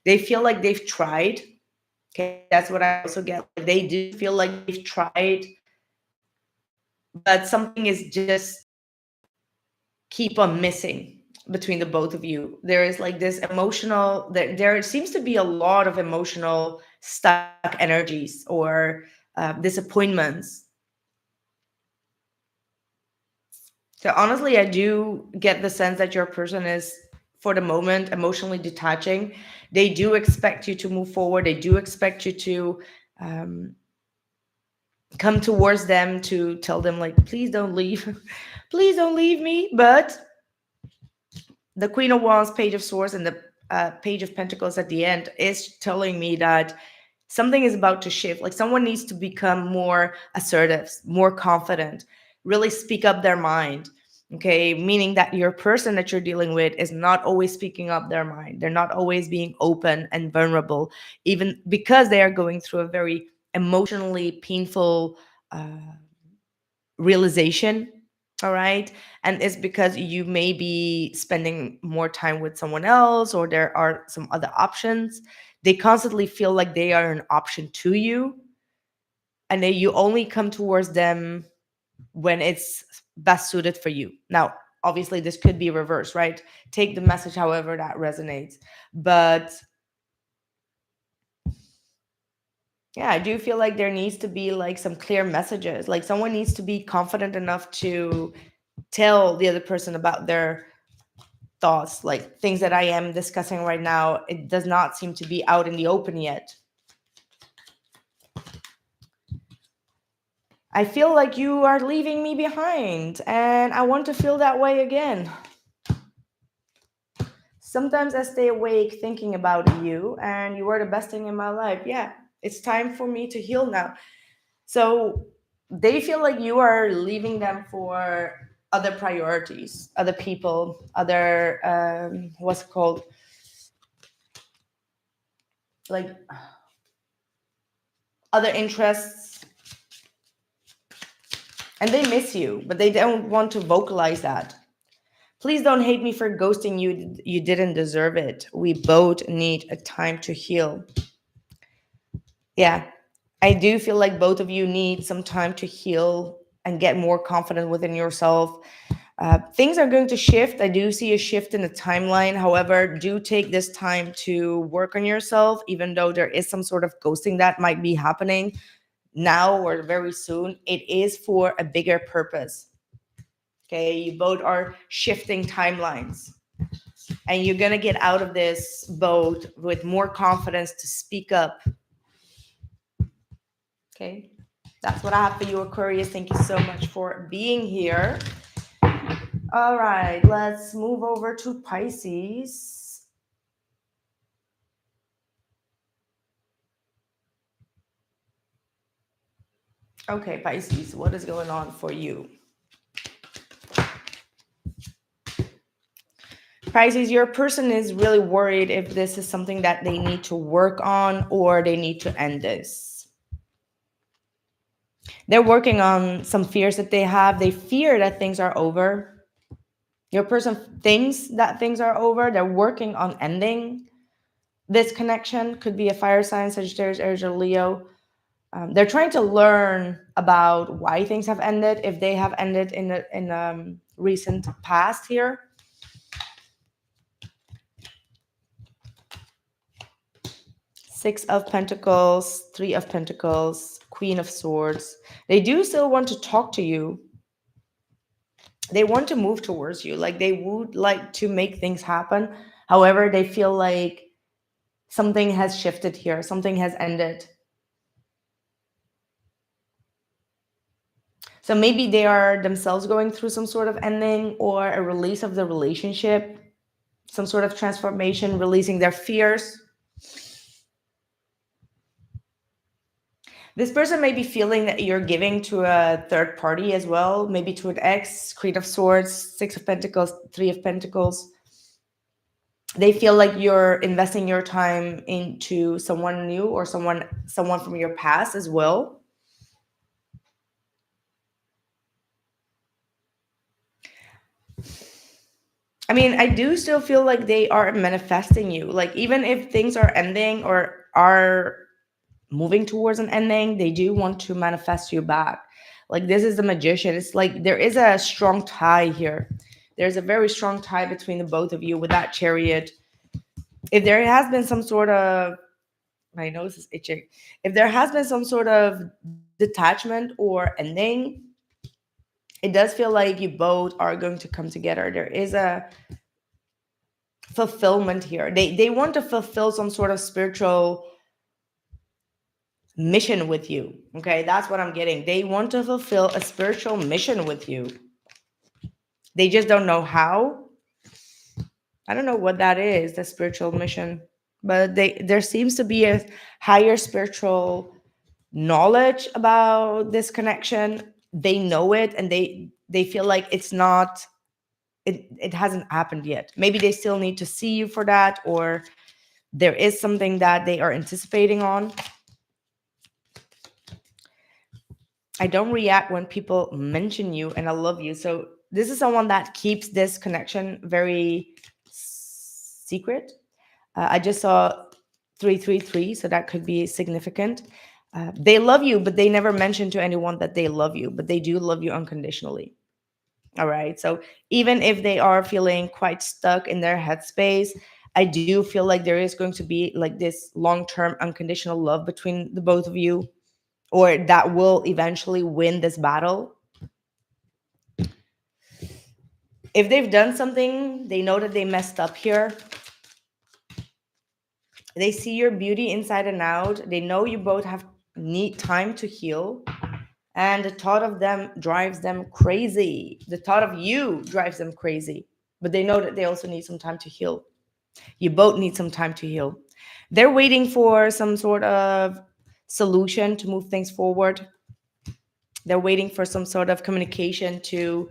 A: They feel like they've tried. Okay, that's what I also get. They do feel like they've tried, but something is just keep on missing between the both of you. There is like this emotional, there seems to be a lot of emotional stuck energies or disappointments. So honestly, I do get the sense that your person is, for the moment, emotionally detaching. They do expect you to move forward. They do expect you to um, come towards them, to tell them, like, please don't leave, please don't leave me. But the Queen of Wands, Page of Swords, and the Page of Pentacles at the end is telling me that something is about to shift. Like, someone needs to become more assertive, more confident, really speak up their mind. Okay, meaning that your person that you're dealing with is not always speaking up their mind. They're not always being open and vulnerable, even because they are going through a very emotionally painful uh, realization. All right. And it's because you may be spending more time with someone else, or there are some other options. They constantly feel like they are an option to you, and then you only come towards them when it's best suited for you. Now, obviously, this could be reversed, right? Take the message however that resonates. But yeah, I do feel like there needs to be like some clear messages. Like, someone needs to be confident enough to tell the other person about their thoughts, like things that I am discussing right now. It does not seem to be out in the open yet. I feel like you are leaving me behind, and I want to feel that way again. Sometimes I stay awake thinking about you, and you were the best thing in my life. Yeah, it's time for me to heal now. So they feel like you are leaving them for other priorities, other people, other what's it called, like, other interests, and they miss you, but they don't want to vocalize that. Please don't hate me for ghosting you. You didn't deserve it. We both need a time to heal. Yeah, I do feel like both of you need some time to heal and get more confident within yourself. Things are going to shift. I do see a shift in the timeline. However, do take this time to work on yourself, even though there is some sort of ghosting that might be happening now or very soon. It is for a bigger purpose. Okay, you both are shifting timelines, and you're going to get out of this boat with more confidence to speak up. Okay, that's what I have for you, Aquarius. Thank you so much for being here. All right, let's move over to Pisces. Okay, Pisces, what is going on for you? Pisces, your person is really worried if this is something that they need to work on or they need to end this. They're working on some fears that they have. They fear that things are over. Your person thinks that things are over. They're working on ending this connection. Could be a fire sign, Sagittarius, Aries, or Leo. They're trying to learn about why things have ended, if they have ended in the recent past here. Six of Pentacles, Three of Pentacles, Queen of Swords. They do still want to talk to you. They want to move towards you. Like, they would like to make things happen. However, they feel like something has shifted here. Something has ended. So maybe they are themselves going through some sort of ending or a release of the relationship, some sort of transformation, releasing their fears. This person may be feeling that you're giving to a third party as well, maybe to an ex, Queen of Swords, Six of Pentacles, Three of Pentacles. They feel like you're investing your time into someone new or someone from your past as well. I mean, I do still feel like they are manifesting you. Like, even if things are ending or are moving towards an ending, they do want to manifest you back. Like, this is the Magician. It's like there is a strong tie here. There's a very strong tie between the both of you with that Chariot. If there has been some sort of, my nose is itching. If there has been some sort of detachment or ending, it does feel like you both are going to come together. There is a fulfillment here. They want to fulfill some sort of spiritual mission with you. Okay, that's what I'm getting. They want to fulfill a spiritual mission with you. They just don't know how. I don't know what that is, the spiritual mission, but there seems to be a higher spiritual knowledge about this connection. They know it, and they feel like it's not, it hasn't happened yet. Maybe they still need to see you for that, or there is something that they are anticipating on. I don't react when people mention you, and I love you. So this is someone that keeps this connection very secret. I just saw 333, so that could be significant. They love you, but they never mention to anyone that they love you, but they do love you unconditionally. All right. So even if they are feeling quite stuck in their headspace, I do feel like there is going to be like this long-term unconditional love between the both of you, or that will eventually win this battle. If they've done something, they know that they messed up here. They see your beauty inside and out. They know you both have need time to heal. And the thought of them drives them crazy. The thought of you drives them crazy. But they know that they also need some time to heal. You both need some time to heal. They're waiting for some sort of solution to move things forward. They're waiting for some sort of communication to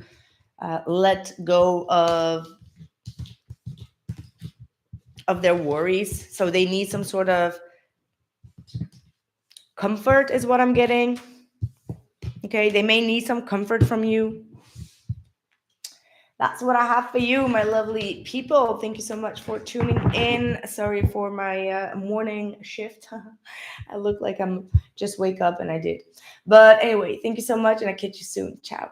A: let go of their worries. So they need some sort of Comfort is what I'm getting. Okay, they may need some comfort from you. That's what I have for you, my lovely people. Thank you so much for tuning in. Sorry for my morning shift. I look like I'm just wake up, and I did. But anyway, thank you so much, and I'll catch you soon. Ciao.